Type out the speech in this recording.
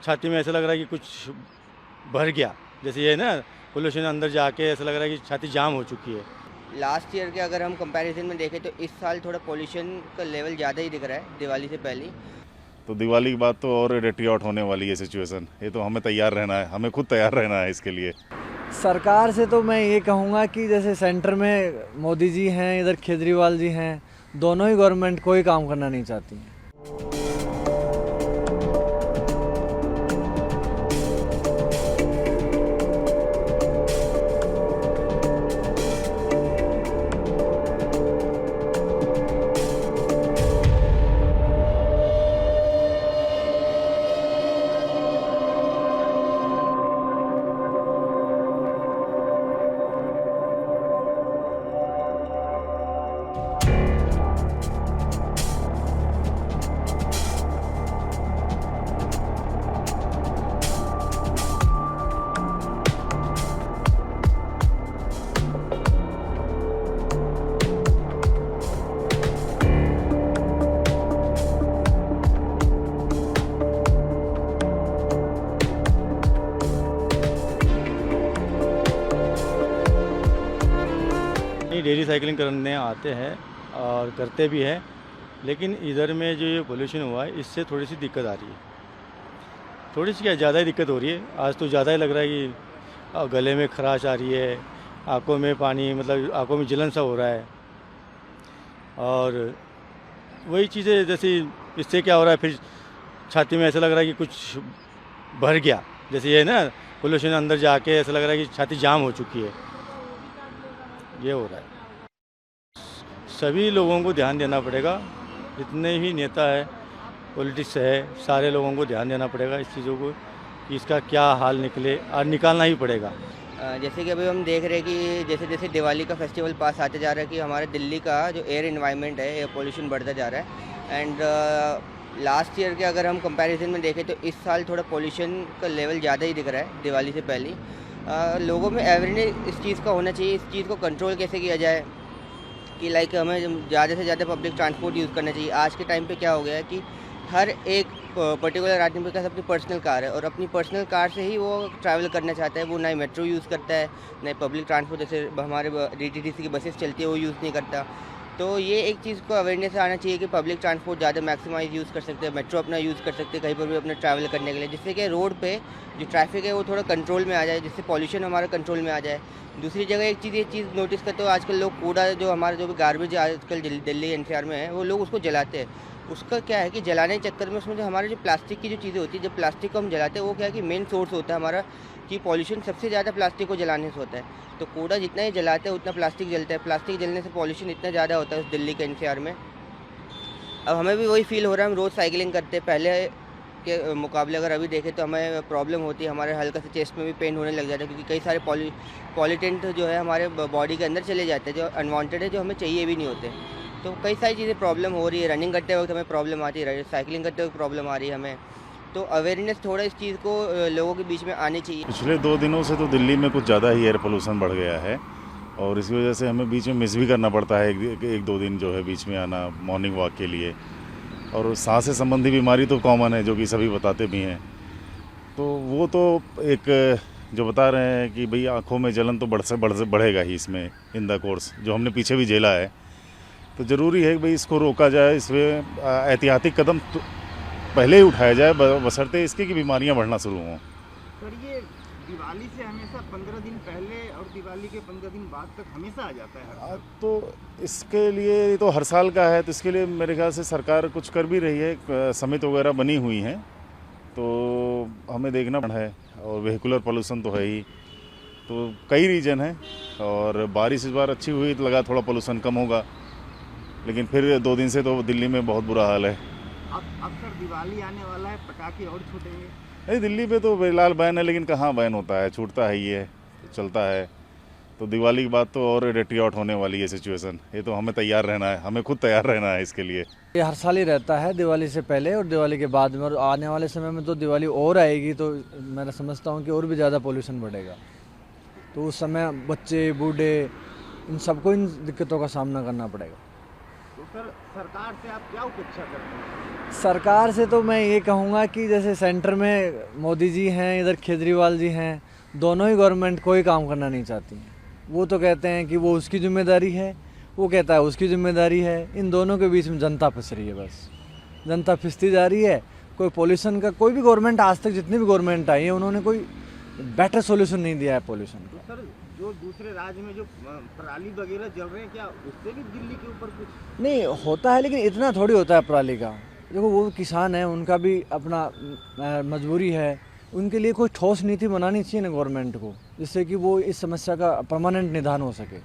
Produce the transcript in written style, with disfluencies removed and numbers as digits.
छाती में ऐसा लग रहा है कि कुछ भर गया, जैसे ये ना पोल्यूशन अंदर जाके ऐसा लग रहा है कि छाती जाम हो चुकी है। लास्ट ईयर के अगर हम कंपैरिजन में देखें तो इस साल थोड़ा पोल्यूशन का लेवल ज़्यादा ही दिख रहा है दिवाली से पहले। तो दिवाली की बात तो और रेटी आउट होने वाली है सिचुएशन। ये तो हमें तैयार रहना है, हमें खुद तैयार रहना है इसके लिए। सरकार से तो मैं ये कहूँगा कि जैसे सेंटर में मोदी जी हैं, इधर केजरीवाल जी हैं, दोनों ही गवर्नमेंट कोई काम करना नहीं चाहती हैं। डेली साइकिलिंग करने आते हैं और करते भी हैं, लेकिन इधर में जो ये पोल्यूशन हुआ है इससे थोड़ी सी दिक्कत आ रही है। थोड़ी सी क्या, ज़्यादा ही दिक्कत हो रही है। आज तो ज़्यादा ही लग रहा है कि गले में खराश आ रही है, आंखों में पानी, मतलब आंखों में जलन सा हो रहा है। और वही चीज़ें जैसे इससे क्या हो रहा है, फिर छाती में ऐसा लग रहा है कि कुछ भर गया, जैसे ये ना पोल्यूशन अंदर जाके ऐसा लग रहा है कि छाती जाम हो चुकी है, ये हो रहा है। सभी लोगों को ध्यान देना पड़ेगा, जितने भी नेता है, पॉलिटिक्स है, सारे लोगों को ध्यान देना पड़ेगा इस चीज़ों को कि इसका क्या हाल निकले, और निकालना ही पड़ेगा। जैसे कि अभी हम देख रहे हैं कि जैसे जैसे दिवाली का फेस्टिवल पास आते जा रहा है कि हमारे दिल्ली का जो एयर एनवायरनमेंट है, एयर पोल्यूशन बढ़ता जा रहा है। एंड लास्ट ईयर के अगर हम कंपैरिजन में देखें तो इस साल थोड़ा पोल्यूशन का लेवल ज़्यादा ही दिख रहा है दिवाली से पहले। लोगों में अवेयरनेस इस चीज़ का होना चाहिए, इस चीज़ को कंट्रोल कैसे किया जाए कि लाइक हमें ज़्यादा से ज़्यादा पब्लिक ट्रांसपोर्ट यूज़ करना चाहिए। आज के टाइम पे क्या हो गया है कि हर एक पर्टिकुलर आदमी के पास अपनी पर्सनल कार है और अपनी पर्सनल कार से ही वो ट्रैवल करना चाहता है। वो ना ही मेट्रो यूज़ करता है, ना ही पब्लिक ट्रांसपोर्ट जैसे हमारे DTTC की बसेस चलती है वो यूज़ नहीं करता। तो ये एक चीज़ को अवेयरनेस आना चाहिए कि पब्लिक ट्रांसपोर्ट ज़्यादा मैक्सिमाइज यूज़ कर सकते हैं, मेट्रो अपना यूज़ कर सकते हैं कहीं पर भी अपना ट्रैवल करने के लिए, जिससे कि रोड पे जो ट्रैफिक है वो थोड़ा कंट्रोल में आ जाए, जिससे पॉल्यूशन हमारा कंट्रोल में आ जाए। दूसरी जगह एक चीज़ ये चीज़ नोटिस करते हो, आजकल लोग कूड़ा जो हमारा जो भी गार्बेज आजकल दिल्ली NCR में है वो लोग उसको जलाते हैं। उसका क्या है कि जलाने के चक्कर में उसमें जो हमारे जो प्लास्टिक की जो चीज़ें होती है, जब प्लास्टिक को हम जलाते हैं वो क्या है कि मेन सोर्स होता है हमारा कि पॉल्यूशन सबसे ज़्यादा प्लास्टिक को जलाने से होता है। तो कूड़ा जितना ही जलाते हैं उतना प्लास्टिक जलता है, प्लास्टिक जलने से पॉल्यूशन इतना ज़्यादा होता है उस दिल्ली के NCR में। अब हमें भी वही फील हो रहा है, हम रोज़ साइकिलिंग करते हैं, पहले के मुकाबले अगर अभी देखें तो हमें प्रॉब्लम होती है, हमारे हल्का से चेस्ट में भी पेन होने लग जाता है क्योंकि कई सारे पॉल्यूटेंट जो है हमारे बॉडी के अंदर चले जाते हैं जो अनवांटेड है, जो हमें चाहिए भी नहीं होते। तो कई सारी चीज़ें प्रॉब्लम हो रही है, रनिंग करते वक्त हमें प्रॉब्लम आती है, साइकिलिंग करते वक्त प्रॉब्लम आ रही है हमें। तो अवेयरनेस थोड़ा इस चीज़ को लोगों के बीच में आनी चाहिए। पिछले 2 दिनों से तो दिल्ली में कुछ ज़्यादा ही एयर पोल्यूशन बढ़ गया है और इसी वजह से हमें बीच में मिस भी करना पड़ता है एक दो दिन जो है बीच में आना मॉर्निंग वॉक के लिए। और सांस से संबंधी बीमारी तो कॉमन है जो कि सभी बताते भी हैं। तो वो तो एक जो बता रहे हैं कि भाई आँखों में जलन तो बढ़ेगा ही इसमें इन द कोर्स, जो हमने पीछे भी झेला है। तो ज़रूरी है कि भाई इसको रोका जाए, इसमें एहतियाती कदम तो पहले ही उठाया जाए बशर्ते इसके कि बीमारियां बढ़ना शुरू हों। सर ये दिवाली से हमेशा 15 दिन पहले और दिवाली के 15 दिन बाद तक हमेशा आ जाता है हर साल। तो इसके लिए तो हर साल का है, तो इसके लिए मेरे ख्याल से सरकार कुछ कर भी रही है, समिति वगैरह बनी हुई हैं, तो हमें देखना है। और वेहिकुलर पोल्यूशन तो है ही, तो कई रीजन हैं और बारिश इस बार अच्छी हुई तो लगा थोड़ा पोल्यूशन कम होगा, लेकिन फिर 2 दिन से तो दिल्ली में बहुत बुरा हाल है। अब सर दिवाली आने वाला है, पटाखे और छूटेंगे? नहीं, दिल्ली पे तो फिलहाल बैन है, लेकिन कहाँ बैन होता है, छूटता है, ये तो चलता है। तो दिवाली की बात तो और रेटी आउट होने वाली है सिचुएशन। ये तो हमें तैयार रहना है, हमें खुद तैयार रहना है इसके लिए। ये हर साल ही रहता है, दिवाली से पहले और दिवाली के बाद में, और आने वाले समय में तो दिवाली और आएगी तो मैं समझता हूँ कि और भी ज़्यादा पोल्यूशन बढ़ेगा। तो उस समय बच्चे बूढ़े इन सबको इन दिक्कतों का सामना करना पड़ेगा। तो सर सरकार से आप क्या अपेक्षा करते हैं? सरकार से तो मैं ये कहूँगा कि जैसे सेंटर में मोदी जी हैं, इधर केजरीवाल जी हैं, दोनों ही गवर्नमेंट कोई काम करना नहीं चाहती हैं। वो तो कहते हैं कि वो उसकी जिम्मेदारी है, वो कहता है उसकी जिम्मेदारी है। इन दोनों के बीच में जनता फंस रही है, बस जनता फिसती जा रही है। कोई पॉल्यूशन का, कोई भी गवर्नमेंट आज तक जितनी भी गवर्नमेंट आई है उन्होंने कोई बेटर सॉल्यूशन नहीं दिया है पॉल्यूशन तो का। सर जो दूसरे राज्य में जो पराली वगैरह जल रहे हैं, क्या उससे भी दिल्ली के ऊपर कुछ? नहीं होता है, लेकिन इतना थोड़ी होता है पराली का। देखो वो किसान है, उनका भी अपना मजबूरी है। उनके लिए कोई ठोस नीति बनानी चाहिए ना गवर्नमेंट को, जिससे कि वो इस समस्या का परमानेंट निदान हो सके।